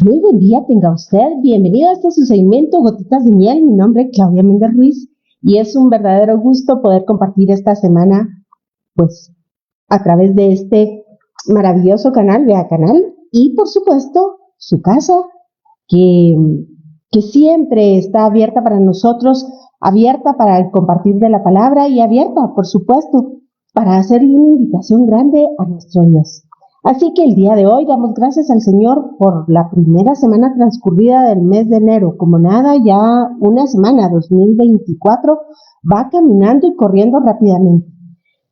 Muy buen día tenga usted. Bienvenido a este su segmento Gotitas de Miel. Mi nombre es Claudia Méndez Ruiz y es un verdadero gusto poder compartir esta semana, pues, a través de este maravilloso canal, Vea Canal, y por supuesto, su casa, que, que siempre está abierta para nosotros, abierta para el compartir de la palabra y abierta, por supuesto, para hacerle una invitación grande a nuestro Dios. Así que el día de hoy damos gracias al Señor por la primera semana transcurrida del mes de enero. Como nada, ya una semana, 2024, va caminando y corriendo rápidamente.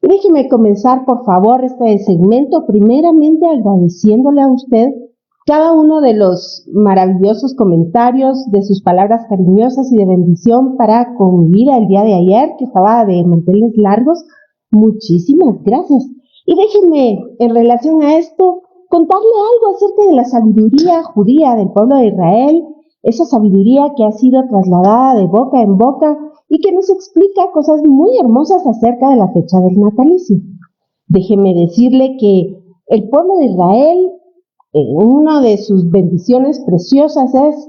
Y déjeme comenzar, por favor, este segmento primeramente agradeciéndole a usted cada uno de los maravillosos comentarios, de sus palabras cariñosas y de bendición para convivir el día de ayer, que estaba de manteles largos. Muchísimas gracias. Y déjenme, en relación a esto, contarle algo acerca de la sabiduría judía del pueblo de Israel, esa sabiduría que ha sido trasladada de boca en boca y que nos explica cosas muy hermosas acerca de la fecha del natalicio. Déjeme decirle que el pueblo de Israel, una de sus bendiciones preciosas es: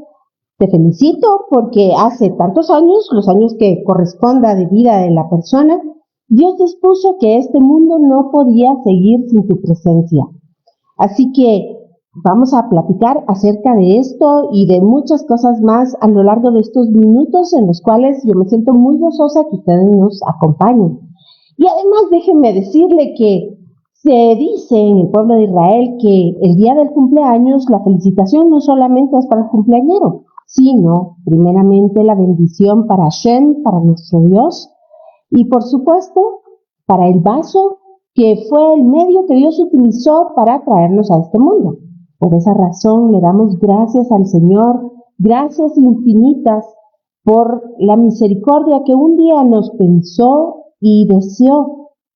te felicito porque hace tantos años, los años que corresponda de vida de la persona, Dios dispuso que este mundo no podía seguir sin tu presencia. Así que vamos a platicar acerca de esto y de muchas cosas más a lo largo de estos minutos en los cuales yo me siento muy gozosa que ustedes nos acompañen. Y además déjenme decirle que se dice en el pueblo de Israel que el día del cumpleaños la felicitación no solamente es para el cumpleañero, sino primeramente la bendición para Hashem, para nuestro Dios, y por supuesto para el vaso que fue el medio que Dios utilizó para traernos a este mundo. Por esa razón le damos gracias al Señor, gracias infinitas por la misericordia que un día nos pensó y deseó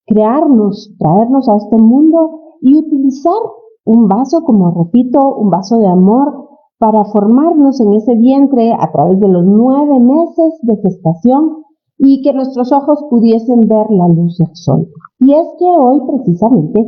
crearnos, traernos a este mundo y utilizar un vaso, como repito, un vaso de amor para formarnos en ese vientre a través de los 9 meses de gestación y que nuestros ojos pudiesen ver la luz del sol. Y es que hoy precisamente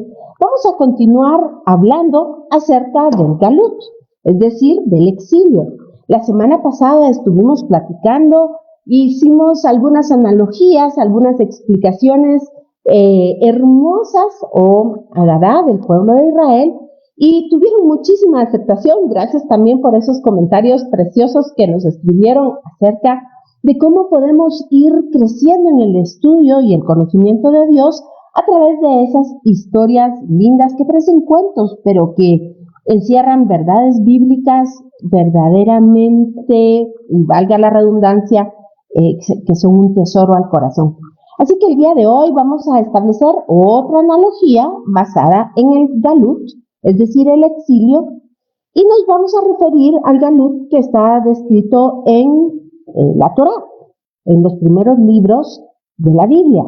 vamos a continuar hablando acerca del galut, es decir, del exilio. La semana pasada estuvimos platicando, hicimos algunas analogías, algunas explicaciones hermosas o agadá del pueblo de Israel y tuvieron muchísima aceptación. Gracias también por esos comentarios preciosos que nos escribieron acerca de cómo podemos ir creciendo en el estudio y el conocimiento de Dios a través de esas historias lindas que parecen cuentos, pero que encierran verdades bíblicas verdaderamente, y valga la redundancia, que son un tesoro al corazón. Así que el día de hoy vamos a establecer otra analogía basada en el galut, es decir, el exilio, y nos vamos a referir al galut que está descrito en la Torá, en los primeros libros de la Biblia.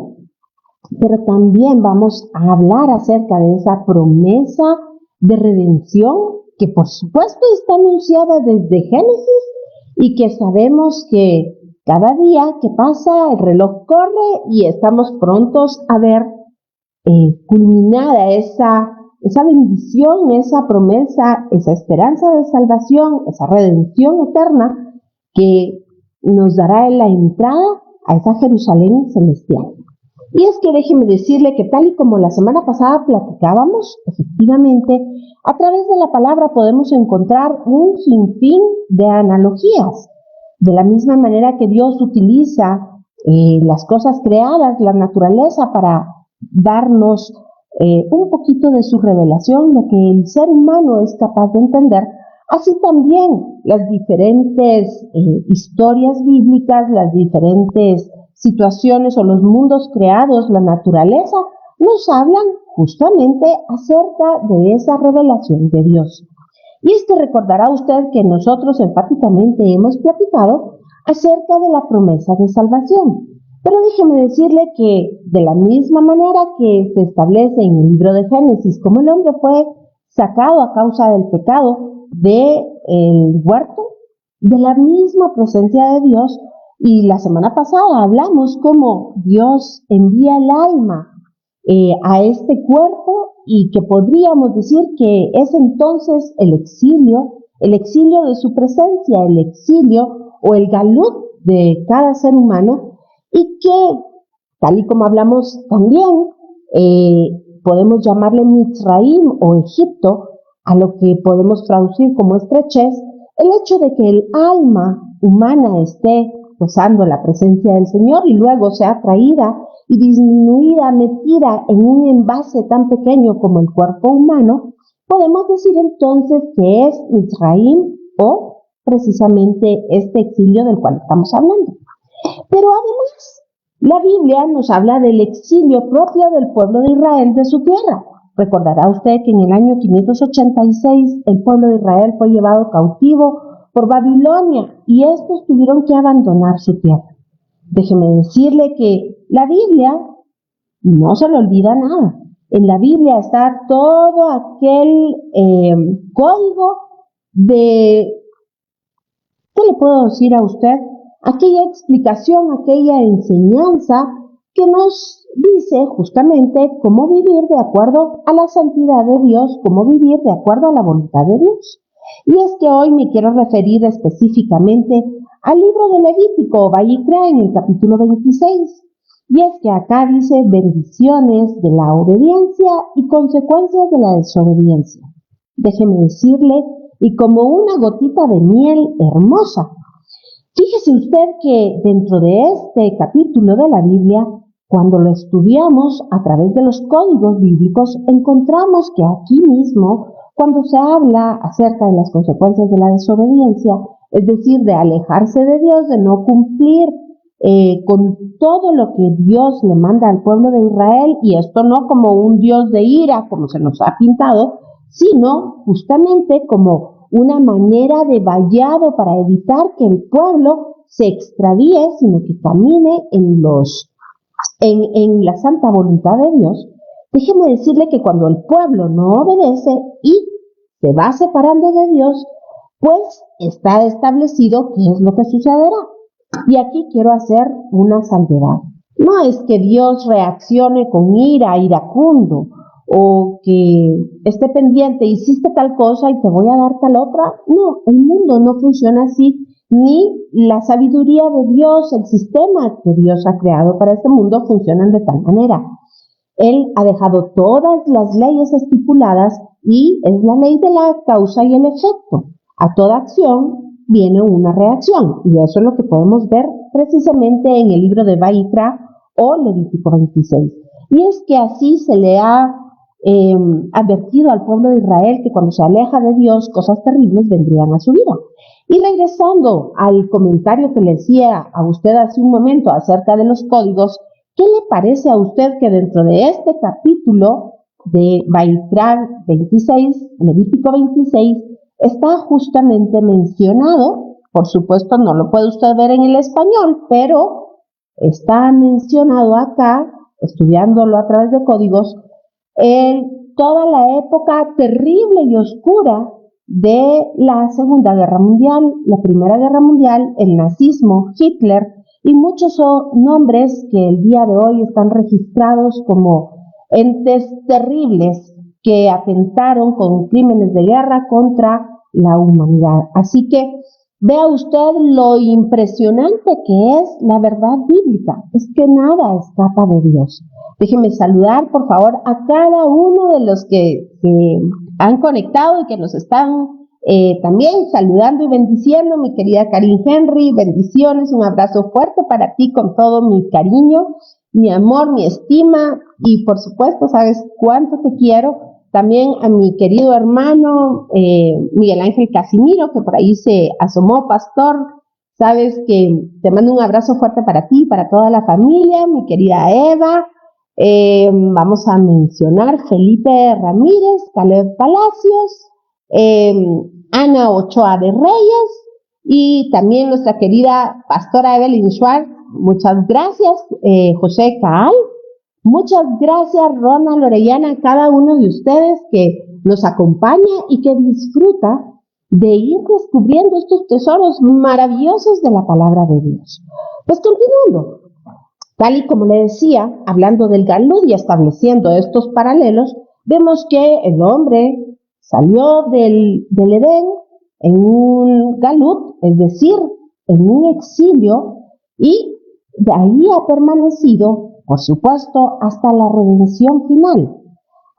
Pero también vamos a hablar acerca de esa promesa de redención que por supuesto está anunciada desde Génesis y que sabemos que cada día que pasa el reloj corre y estamos prontos a ver culminada esa bendición, esa promesa, esa esperanza de salvación, esa redención eterna que nos dará la entrada a esa Jerusalén celestial. Y es que déjeme decirle que tal y como la semana pasada platicábamos, efectivamente, a través de la palabra podemos encontrar un sinfín de analogías. De la misma manera que Dios utiliza las cosas creadas, la naturaleza, para darnos un poquito de su revelación, lo que el ser humano es capaz de entender, así también las diferentes historias bíblicas, las diferentes situaciones o los mundos creados, la naturaleza, nos hablan justamente acerca de esa revelación de Dios. Y es que recordará usted que nosotros enfáticamente hemos platicado acerca de la promesa de salvación. Pero déjeme decirle que de la misma manera que se establece en el libro de Génesis, como el hombre fue sacado a causa del pecado del huerto, de la misma presencia de Dios, Y la semana pasada hablamos cómo Dios envía el alma a este cuerpo y que podríamos decir que es entonces el exilio de su presencia, el exilio o el galut de cada ser humano, y que, tal y como hablamos también, podemos llamarle Mitzraim o Egipto, a lo que podemos traducir como estrechez, el hecho de que el alma humana esté gozando la presencia del Señor y luego sea traída y disminuida, metida en un envase tan pequeño como el cuerpo humano, podemos decir entonces que es Mitzraim o precisamente este exilio del cual estamos hablando. Pero además, la Biblia nos habla del exilio propio del pueblo de Israel de su tierra. Recordará usted que en el año 586 el pueblo de Israel fue llevado cautivo por Babilonia y estos tuvieron que abandonar su tierra. Déjeme decirle que la Biblia no se le olvida nada. En la Biblia está todo aquel código de, ¿qué le puedo decir a usted? Aquella explicación, aquella enseñanza que nos dice justamente cómo vivir de acuerdo a la santidad de Dios, cómo vivir de acuerdo a la voluntad de Dios. Y es que hoy me quiero referir específicamente al libro de Levítico, Vayikra, en el capítulo 26. Y es que acá dice bendiciones de la obediencia y consecuencias de la desobediencia. Déjeme decirle, y como una gotita de miel hermosa. Fíjese usted que dentro de este capítulo de la Biblia, cuando lo estudiamos a través de los códigos bíblicos, encontramos que aquí mismo, cuando se habla acerca de las consecuencias de la desobediencia, es decir, de alejarse de Dios, de no cumplir con todo lo que Dios le manda al pueblo de Israel, y esto no como un Dios de ira, como se nos ha pintado, sino justamente como una manera de vallado para evitar que el pueblo se extravíe, sino que camine en la santa voluntad de Dios. Déjeme decirle que cuando el pueblo no obedece y se va separando de Dios, pues está establecido qué es lo que sucederá. Y aquí quiero hacer una salvedad. No es que Dios reaccione con ira, iracundo, o que esté pendiente, hiciste tal cosa y te voy a dar tal otra. No, el mundo no funciona así, ni la sabiduría de Dios, el sistema que Dios ha creado para este mundo funcionan de tal manera. Él ha dejado todas las leyes estipuladas y es la ley de la causa y el efecto. A toda acción viene una reacción y eso es lo que podemos ver precisamente en el libro de Vayikra o Levítico 26. Y es que así se le ha advertido al pueblo de Israel que cuando se aleja de Dios, cosas terribles vendrían a su vida. Y regresando al comentario que le decía a usted hace un momento acerca de los códigos, ¿qué le parece a usted que dentro de este capítulo de Vayikra 26, Levítico 26, está justamente mencionado? Por supuesto, no lo puede usted ver en el español, pero está mencionado acá, estudiándolo a través de códigos, toda la época terrible y oscura de la Segunda Guerra Mundial, la Primera Guerra Mundial, el nazismo, Hitler y muchos nombres que el día de hoy están registrados como entes terribles que atentaron con crímenes de guerra contra la humanidad. Así que vea usted lo impresionante que es la verdad bíblica. Es que nada escapa de Dios. Déjenme saludar, por favor, a cada uno de los que han conectado y que nos están también saludando y bendiciendo. Mi querida Karin Henry, bendiciones, un abrazo fuerte para ti con todo mi cariño, mi amor, mi estima y por supuesto, sabes cuánto te quiero. También a mi querido hermano Miguel Ángel Casimiro, que por ahí se asomó, pastor. Sabes que te mando un abrazo fuerte para ti, para toda la familia, mi querida Eva. Vamos a mencionar Felipe Ramírez, Caleb Palacios, Ana Ochoa de Reyes y también nuestra querida pastora Evelyn Schwartz. Muchas gracias, José Caal. Muchas gracias, Ronald Orellana, a cada uno de ustedes que nos acompaña y que disfruta de ir descubriendo estos tesoros maravillosos de la palabra de Dios. Pues continuando, tal y como le decía, hablando del Galud y estableciendo estos paralelos, vemos que el hombre salió del Edén en un Galud, es decir, en un exilio, y de ahí ha permanecido, por supuesto, hasta la redención final.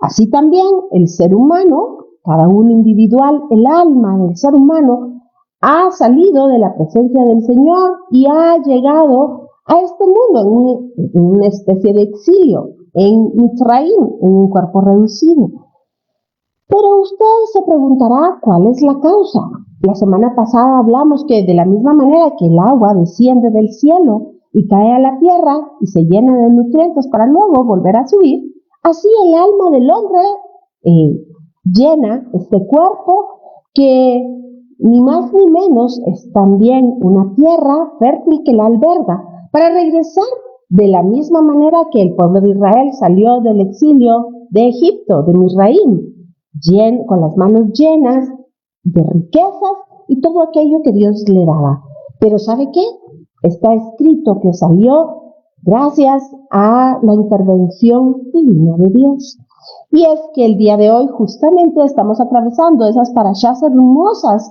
Así también el ser humano, cada uno individual, el alma del ser humano, ha salido de la presencia del Señor y ha llegado a este mundo en una especie de exilio, en Mitzrayim, en un cuerpo reducido. Pero usted se preguntará cuál es la causa. La semana pasada hablamos que de la misma manera que el agua desciende del cielo y cae a la tierra y se llena de nutrientes para luego volver a subir, así el alma del hombre llena este cuerpo que ni más ni menos es también una tierra fértil que la alberga para regresar de la misma manera que el pueblo de Israel salió del exilio de Egipto, de Misraim, con las manos llenas de riquezas y todo aquello que Dios le daba. Pero ¿sabe qué? Está escrito que salió gracias a la intervención divina de Dios. Y es que el día de hoy justamente estamos atravesando esas parashas hermosas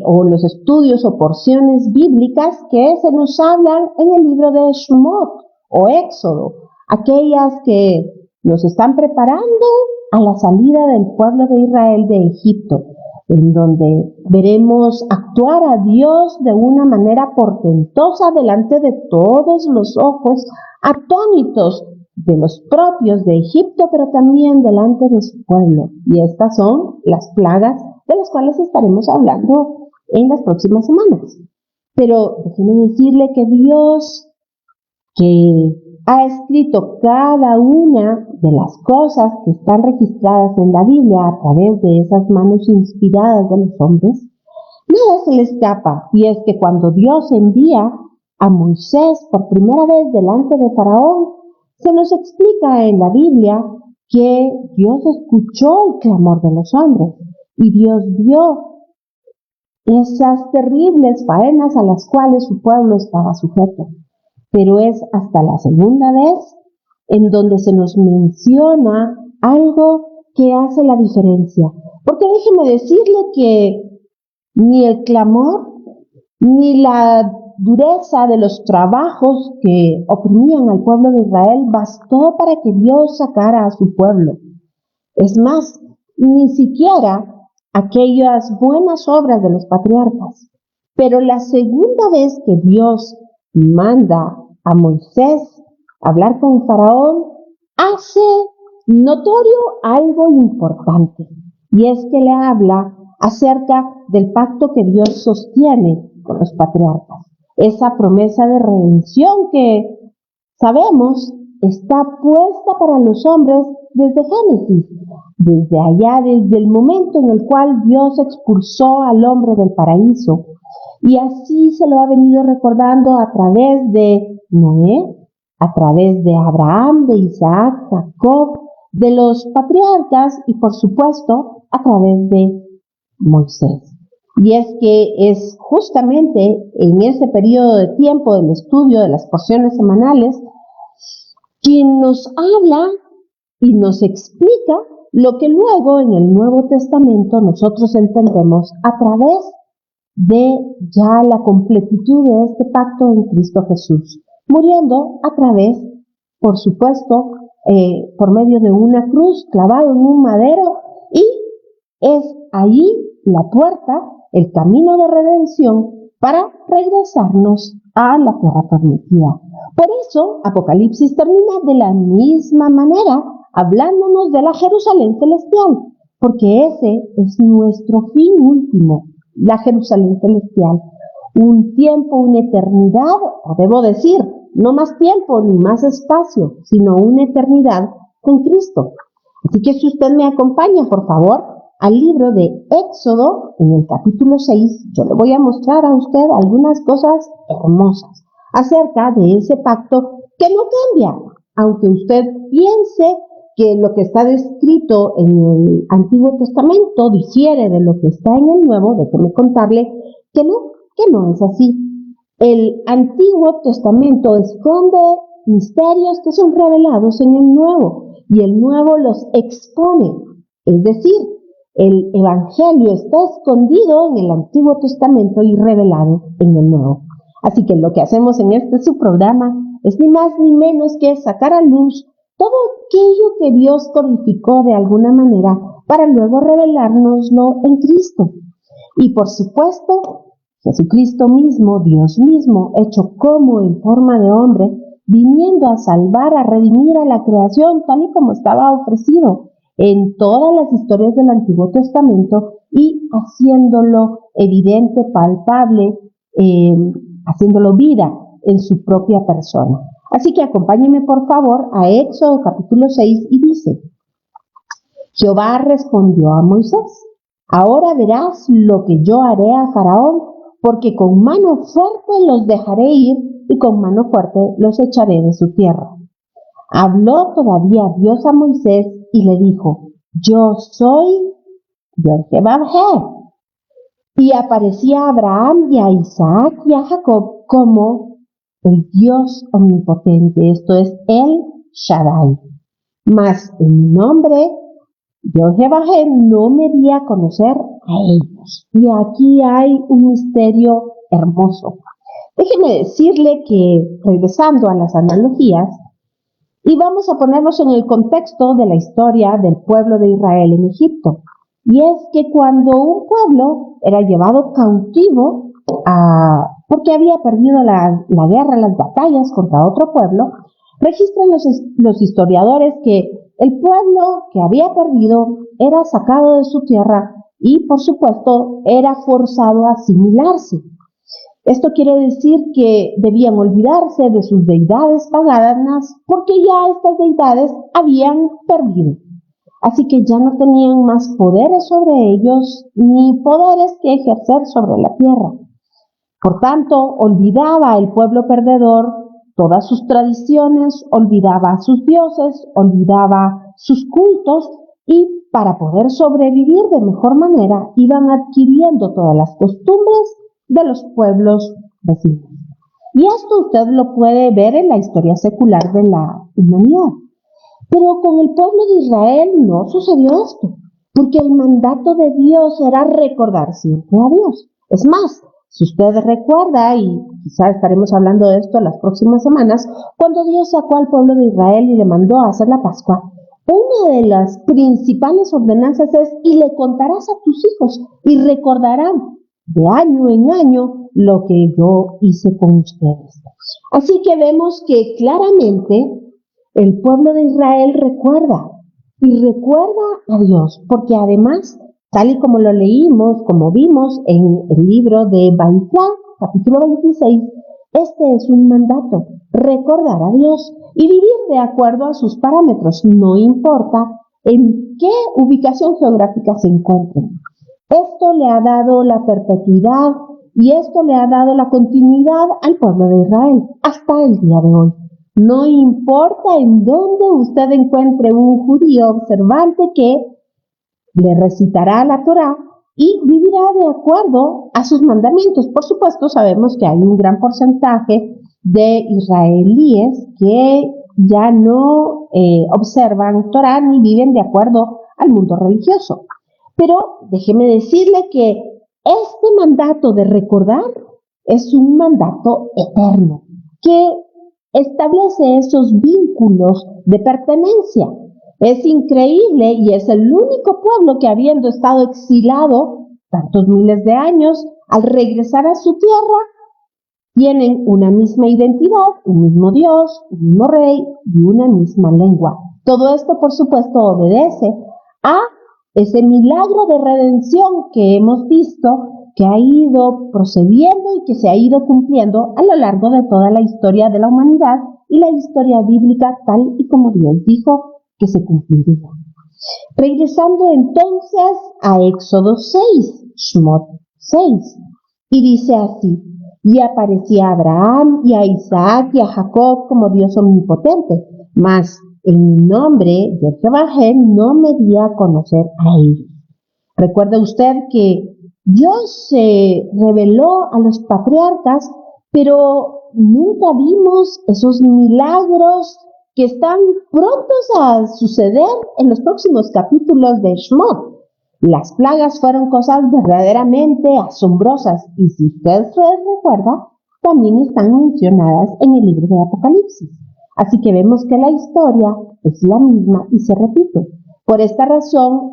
o los estudios o porciones bíblicas que se nos hablan en el libro de Shemot o Éxodo, aquellas que nos están preparando a la salida del pueblo de Israel de Egipto, en donde veremos actuar a Dios de una manera portentosa delante de todos los ojos atónitos de los propios de Egipto, pero también delante de su pueblo. Y estas son las plagas de las cuales estaremos hablando en las próximas semanas. Pero déjenme decirle que Dios, que ha escrito cada una de las cosas que están registradas en la Biblia a través de esas manos inspiradas de los hombres, nada se le escapa. Y es que cuando Dios envía a Moisés por primera vez delante de Faraón, se nos explica en la Biblia que Dios escuchó el clamor de los hombres y Dios vio esas terribles faenas a las cuales su pueblo estaba sujeto. Pero es hasta la segunda vez en donde se nos menciona algo que hace la diferencia. Porque déjeme decirle que ni el clamor, ni la dureza de los trabajos que oprimían al pueblo de Israel bastó para que Dios sacara a su pueblo. Es más, ni siquiera aquellas buenas obras de los patriarcas. Pero la segunda vez que Dios manda a Moisés a hablar con Faraón, hace notorio algo importante, y es que le habla acerca del pacto que Dios sostiene con los patriarcas. Esa promesa de redención que sabemos está puesta para los hombres desde Génesis, desde allá, desde el momento en el cual Dios expulsó al hombre del paraíso. Y así se lo ha venido recordando a través de Noé, a través de Abraham, de Isaac, Jacob, de los patriarcas y por supuesto a través de Moisés. Y es que es justamente en ese periodo de tiempo del estudio de las porciones semanales quien nos habla y nos explica lo que luego en el Nuevo Testamento nosotros entendemos a través de ya la completitud de este pacto en Cristo Jesús, muriendo a través, por supuesto, por medio de una cruz clavado en un madero, y es ahí la puerta, el camino de redención para regresarnos a la tierra prometida. Por eso, Apocalipsis termina de la misma manera, hablándonos de la Jerusalén celestial, porque ese es nuestro fin último, la Jerusalén celestial. Un tiempo, una eternidad, o debo decir, no más tiempo ni más espacio, sino una eternidad con Cristo. Así que si usted me acompaña, por favor, al libro de Éxodo, en el capítulo 6, yo le voy a mostrar a usted algunas cosas hermosas acerca de ese pacto que no cambia, aunque usted piense que lo que está descrito en el Antiguo Testamento difiere de lo que está en el Nuevo, déjeme contarle que no es así. El Antiguo Testamento esconde misterios que son revelados en el Nuevo y el Nuevo los expone. Es decir, el Evangelio está escondido en el Antiguo Testamento y revelado en el Nuevo. Así que lo que hacemos en este su programa es ni más ni menos que sacar a luz todo aquello que Dios codificó de alguna manera para luego revelárnoslo en Cristo. Y por supuesto, Jesucristo mismo, Dios mismo, hecho como en forma de hombre, viniendo a salvar, a redimir a la creación tal y como estaba ofrecido en todas las historias del Antiguo Testamento y haciéndolo evidente, palpable, haciéndolo vida en su propia persona. Así que acompáñenme por favor a Éxodo capítulo 6 y dice: Jehová respondió a Moisés: ahora verás lo que yo haré a Faraón, porque con mano fuerte los dejaré ir y con mano fuerte los echaré de su tierra. Habló todavía Dios a Moisés y le dijo: yo soy Jehová. Y aparecía a Abraham y a Isaac y a Jacob como el Dios omnipotente, esto es el Shaddai. Mas en mi nombre, yo Jehová no me di a conocer a ellos. Y aquí hay un misterio hermoso. Déjeme decirle que, regresando a las analogías, y vamos a ponernos en el contexto de la historia del pueblo de Israel en Egipto. Y es que cuando un pueblo era llevado cautivo porque había perdido la guerra, las batallas contra otro pueblo, registran los historiadores que el pueblo que había perdido era sacado de su tierra y, por supuesto, era forzado a asimilarse. Esto quiere decir que debían olvidarse de sus deidades paganas porque ya estas deidades habían perdido. Así que ya no tenían más poderes sobre ellos ni poderes que ejercer sobre la tierra. Por tanto, olvidaba el pueblo perdedor todas sus tradiciones, olvidaba sus dioses, olvidaba sus cultos y para poder sobrevivir de mejor manera iban adquiriendo todas las costumbres de los pueblos vecinos. Y esto usted lo puede ver en la historia secular de la humanidad. Pero con el pueblo de Israel no sucedió esto, porque el mandato de Dios era recordar siempre a Dios. Es más, si usted recuerda, y quizá estaremos hablando de esto en las próximas semanas, cuando Dios sacó al pueblo de Israel y le mandó a hacer la Pascua, una de las principales ordenanzas es: y le contarás a tus hijos, y recordarán de año en año lo que yo hice con ustedes. Así que vemos que claramente el pueblo de Israel recuerda a Dios, porque además, tal y como lo leímos, como vimos en el libro de Baitlán, capítulo 26, este es un mandato: recordar a Dios y vivir de acuerdo a sus parámetros, no importa en qué ubicación geográfica se encuentren. Esto le ha dado la perpetuidad y esto le ha dado la continuidad al pueblo de Israel hasta el día de hoy. No importa en dónde usted encuentre un judío observante que le recitará la Torá y vivirá de acuerdo a sus mandamientos. Por supuesto, sabemos que hay un gran porcentaje de israelíes que ya no observan Torá ni viven de acuerdo al mundo religioso. Pero déjeme decirle que este mandato de recordar es un mandato eterno que establece esos vínculos de pertenencia. Es increíble y es el único pueblo que, habiendo estado exilado tantos miles de años, al regresar a su tierra, tienen una misma identidad, un mismo Dios, un mismo rey y una misma lengua. Todo esto, por supuesto, obedece a ese milagro de redención que hemos visto, que ha ido procediendo y que se ha ido cumpliendo a lo largo de toda la historia de la humanidad y la historia bíblica, tal y como Dios dijo que se cumpliría. Regresando entonces a Éxodo 6, Shmot 6, y dice así: y aparecía a Abraham y a Isaac y a Jacob como Dios omnipotente, mas En mi nombre, yo trabajé, no me di a conocer a ellos. Recuerde usted que Dios se reveló a los patriarcas, pero nunca vimos esos milagros que están prontos a suceder en los próximos capítulos de Shemot. Las plagas fueron cosas verdaderamente asombrosas y si usted se recuerda, también están mencionadas en el libro de Apocalipsis. Así que vemos que la historia es la misma y se repite. Por esta razón,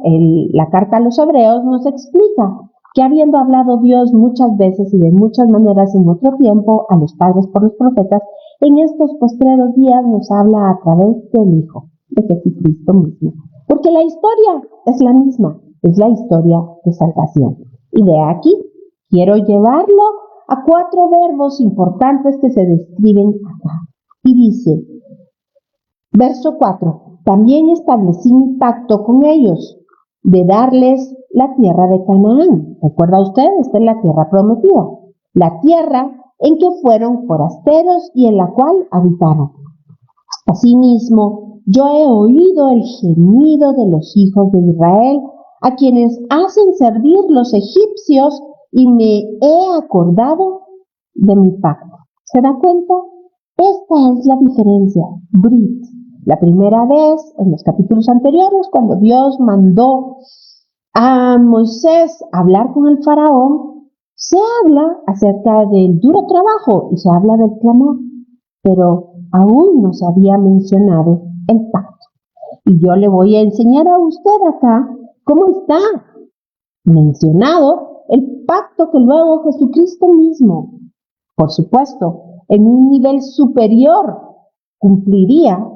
la carta a los Hebreos nos explica que habiendo hablado Dios muchas veces y de muchas maneras en otro tiempo a los padres por los profetas, en estos postreros días nos habla a través del Hijo, de Jesucristo mismo. Porque la historia es la misma, es la historia de salvación. Y de aquí quiero llevarlo a 4 verbos importantes que se describen acá. Y dice, verso 4, también establecí mi pacto con ellos, de darles la tierra de Canaán. ¿Recuerda usted? Esta es la tierra prometida. La tierra en que fueron forasteros y en la cual habitaron. Asimismo, yo he oído el gemido de los hijos de Israel, a quienes hacen servir los egipcios, y me he acordado de mi pacto. ¿Se da cuenta? Esta es la diferencia. Brit. La primera vez, en los capítulos anteriores, cuando Dios mandó a Moisés hablar con el faraón, se habla acerca del duro trabajo y se habla del clamor, pero aún no se había mencionado el pacto. Y yo le voy a enseñar a usted acá cómo está mencionado el pacto que luego Jesucristo mismo, por supuesto, en un nivel superior, cumpliría,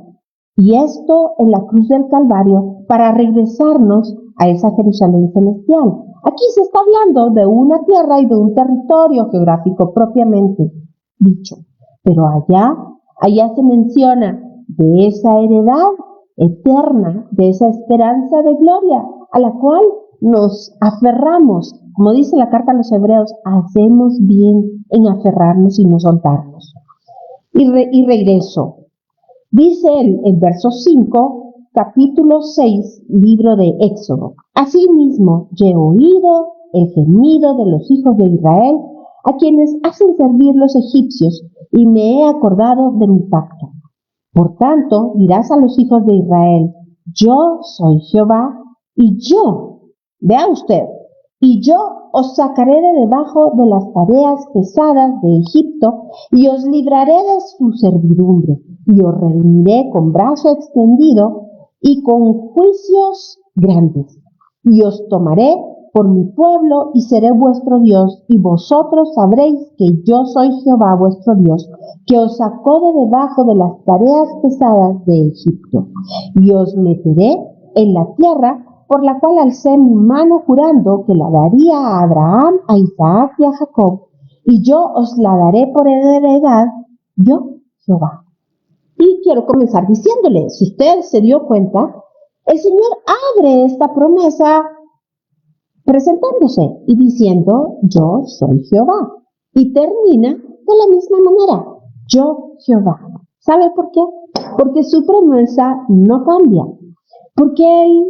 y esto en la cruz del Calvario, para regresarnos a esa Jerusalén celestial. Aquí se está hablando de una tierra y de un territorio geográfico propiamente dicho, pero allá se menciona de esa heredad eterna, de esa esperanza de gloria, a la cual nos aferramos. Como dice la carta a los Hebreos, hacemos bien en aferrarnos y no soltarnos. Y regreso. Dice el verso 5, capítulo 6, libro de Éxodo. Asimismo, yo he oído el gemido de los hijos de Israel, a quienes hacen servir los egipcios, y me he acordado de mi pacto. Por tanto, dirás a los hijos de Israel, yo soy Jehová, y yo, vea usted, y yo os sacaré de debajo de las tareas pesadas de Egipto, y os libraré de su servidumbre, y os redimiré con brazo extendido y con juicios grandes, y os tomaré por mi pueblo y seré vuestro Dios, y vosotros sabréis que yo soy Jehová vuestro Dios, que os sacó de debajo de las tareas pesadas de Egipto, y os meteré en la tierra por la cual alcé mi mano jurando que la daría a Abraham, a Isaac y a Jacob, y yo os la daré por heredad, yo Jehová. Y quiero comenzar diciéndole, si usted se dio cuenta, el Señor abre esta promesa presentándose y diciendo, yo soy Jehová. Y termina de la misma manera, yo Jehová. ¿Sabe por qué? Porque su promesa no cambia. Porque Él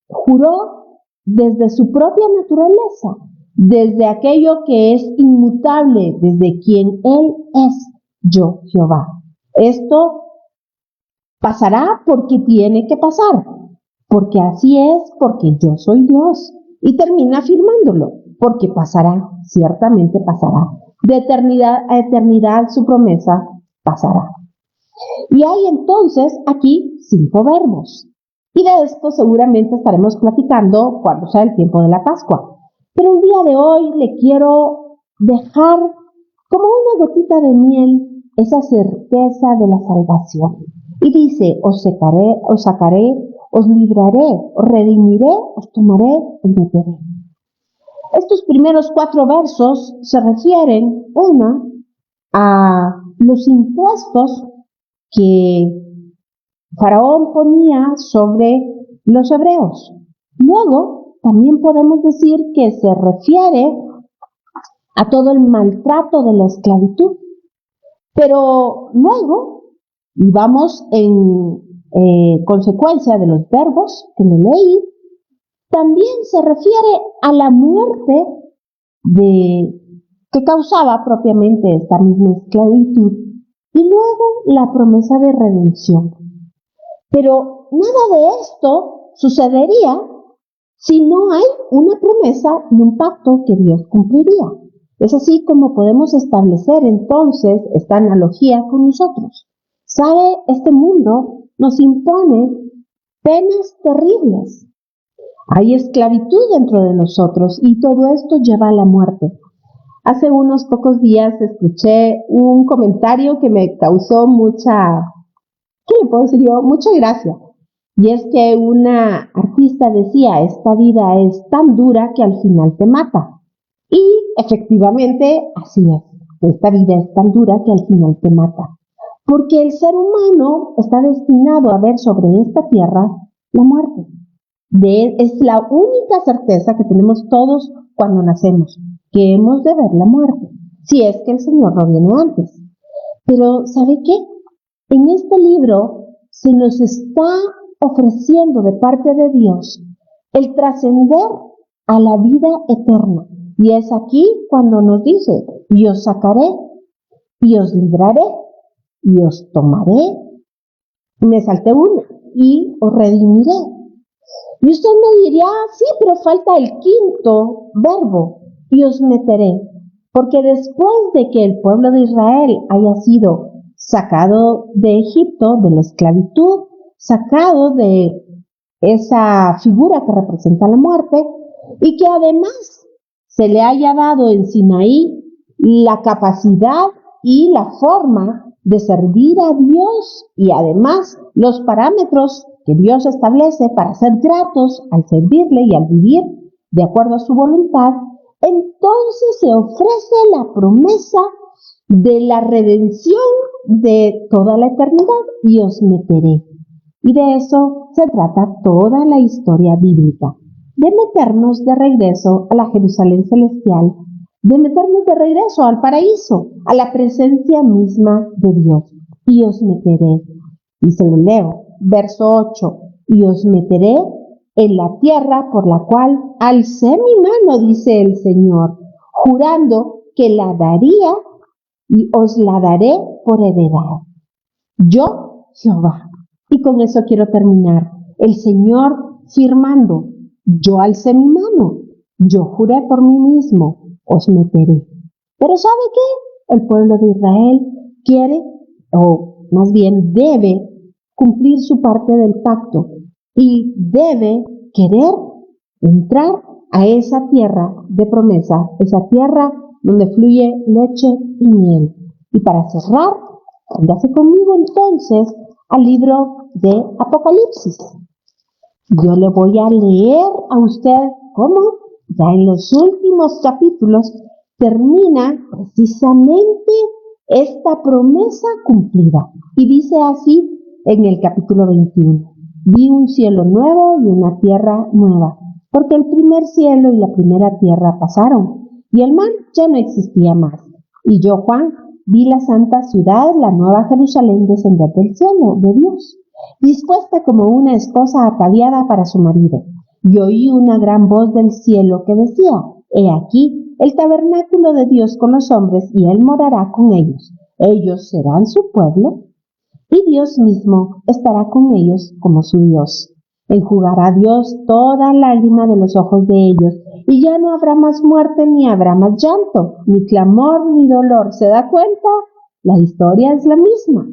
juró desde su propia naturaleza, desde aquello que es inmutable, desde quien Él es, yo Jehová. Esto pasará porque tiene que pasar, porque así es, porque yo soy Dios. Y termina afirmándolo, porque pasará, ciertamente pasará. De eternidad a eternidad su promesa pasará. Y hay entonces aquí 5 verbos. Y de esto seguramente estaremos platicando cuando sea el tiempo de la Pascua. Pero el día de hoy le quiero dejar como una gotita de miel esa certeza de la salvación. Y dice, os sacaré, os libraré, os redimiré, os tomaré, os meteré. Estos primeros 4 versos se refieren, a los impuestos que Faraón ponía sobre los hebreos. Luego, también podemos decir que se refiere a todo el maltrato de la esclavitud. Pero luego, y vamos en consecuencia de los verbos que me leí, también se refiere a la muerte que causaba propiamente esta misma esclavitud y luego la promesa de redención. Pero nada de esto sucedería si no hay una promesa y un pacto que Dios cumpliría. Es así como podemos establecer entonces esta analogía con nosotros. ¿Sabe? Este mundo nos impone penas terribles. Hay esclavitud dentro de nosotros y todo esto lleva a la muerte. Hace unos pocos días escuché un comentario que me causó mucha gracia. Y es que una artista decía, esta vida es tan dura que al final te mata. Y efectivamente, así es. Esta vida es tan dura que al final te mata. Porque el ser humano está destinado a ver sobre esta tierra la muerte. Es la única certeza que tenemos todos cuando nacemos, que hemos de ver la muerte, si es que el Señor no viene antes. Pero, ¿sabe qué? En este libro se nos está ofreciendo de parte de Dios el trascender a la vida eterna. Y es aquí cuando nos dice, y os sacaré, y os libraré, y os tomaré, me salté uno, y os redimiré. Y usted me diría, sí, pero falta el quinto verbo, y os meteré. Porque después de que el pueblo de Israel haya sido sacado de Egipto, de la esclavitud, sacado de esa figura que representa la muerte, y que además se le haya dado en Sinaí la capacidad y la forma de servir a Dios y además los parámetros que Dios establece para ser gratos al servirle y al vivir de acuerdo a su voluntad, entonces se ofrece la promesa de la redención de toda la eternidad y os meteré. Y de eso se trata toda la historia bíblica, de meternos de regreso a la Jerusalén celestial, de meternos de regreso al paraíso, a la presencia misma de Dios. Y os meteré, y se lo leo, verso 8, y os meteré en la tierra por la cual alcé mi mano, dice el Señor, jurando que la daría y os la daré por heredad. Yo, Jehová. Y con eso quiero terminar. El Señor firmando, yo alcé mi mano, yo juré por mí mismo, os meteré. Pero ¿sabe qué? El pueblo de Israel quiere, o más bien debe, cumplir su parte del pacto y debe querer entrar a esa tierra de promesa, esa tierra donde fluye leche y miel. Y para cerrar, váyase conmigo entonces al libro de Apocalipsis. Yo le voy a leer a usted cómo ya en los últimos capítulos termina precisamente esta promesa cumplida. Y dice así en el capítulo 21. Vi un cielo nuevo y una tierra nueva, porque el primer cielo y la primera tierra pasaron, y el mar ya no existía más. Y yo, Juan, vi la santa ciudad, la nueva Jerusalén, descender del cielo de Dios, dispuesta como una esposa ataviada para su marido. Y oí una gran voz del cielo que decía, he aquí el tabernáculo de Dios con los hombres, y él morará con ellos. Ellos serán su pueblo, y Dios mismo estará con ellos como su Dios. Enjugará Dios toda lágrima de los ojos de ellos, y ya no habrá más muerte, ni habrá más llanto, ni clamor, ni dolor. ¿Se da cuenta? La historia es la misma,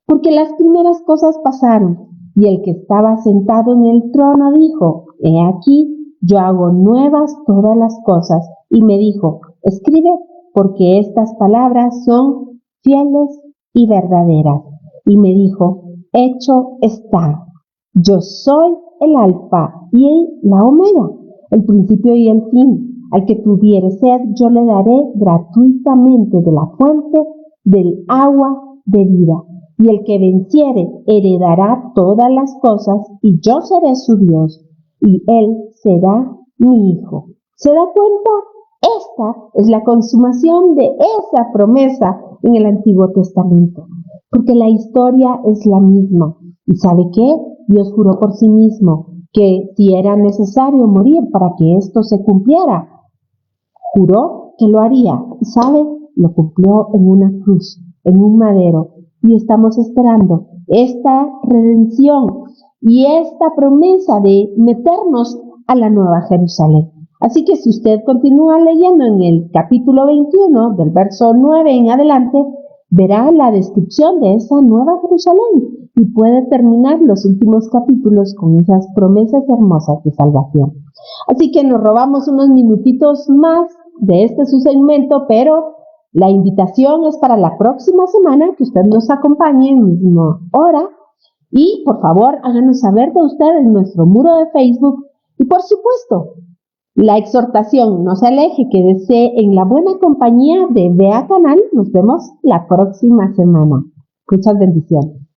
porque las primeras cosas pasaron, y el que estaba sentado en el trono dijo, he aquí, yo hago nuevas todas las cosas, y me dijo, escribe, porque estas palabras son fieles y verdaderas. Y me dijo, hecho está, yo soy el alfa y la omega, el principio y el fin. Al que tuviere sed, yo le daré gratuitamente de la fuente del agua de vida. Y el que venciere heredará todas las cosas, y yo seré su Dios, y él será mi hijo. ¿Se da cuenta? Esta es la consumación de esa promesa en el Antiguo Testamento, porque la historia es la misma. ¿Y sabe qué? Dios juró por sí mismo que si era necesario morir para que esto se cumpliera, juró que lo haría. ¿Y sabe? Lo cumplió en una cruz, en un madero. Y estamos esperando esta redención y esta promesa de meternos a la Nueva Jerusalén. Así que si usted continúa leyendo en el capítulo 21, del verso 9 en adelante, verá la descripción de esa Nueva Jerusalén y puede terminar los últimos capítulos con esas promesas hermosas de salvación. Así que nos robamos unos minutitos más de este su segmento, pero la invitación es para la próxima semana que usted nos acompañe en misma hora y por favor háganos saber de usted en nuestro muro de Facebook y por supuesto la exhortación, no se aleje, quédese en la buena compañía de Vea Canal. Nos vemos la próxima semana. Muchas bendiciones.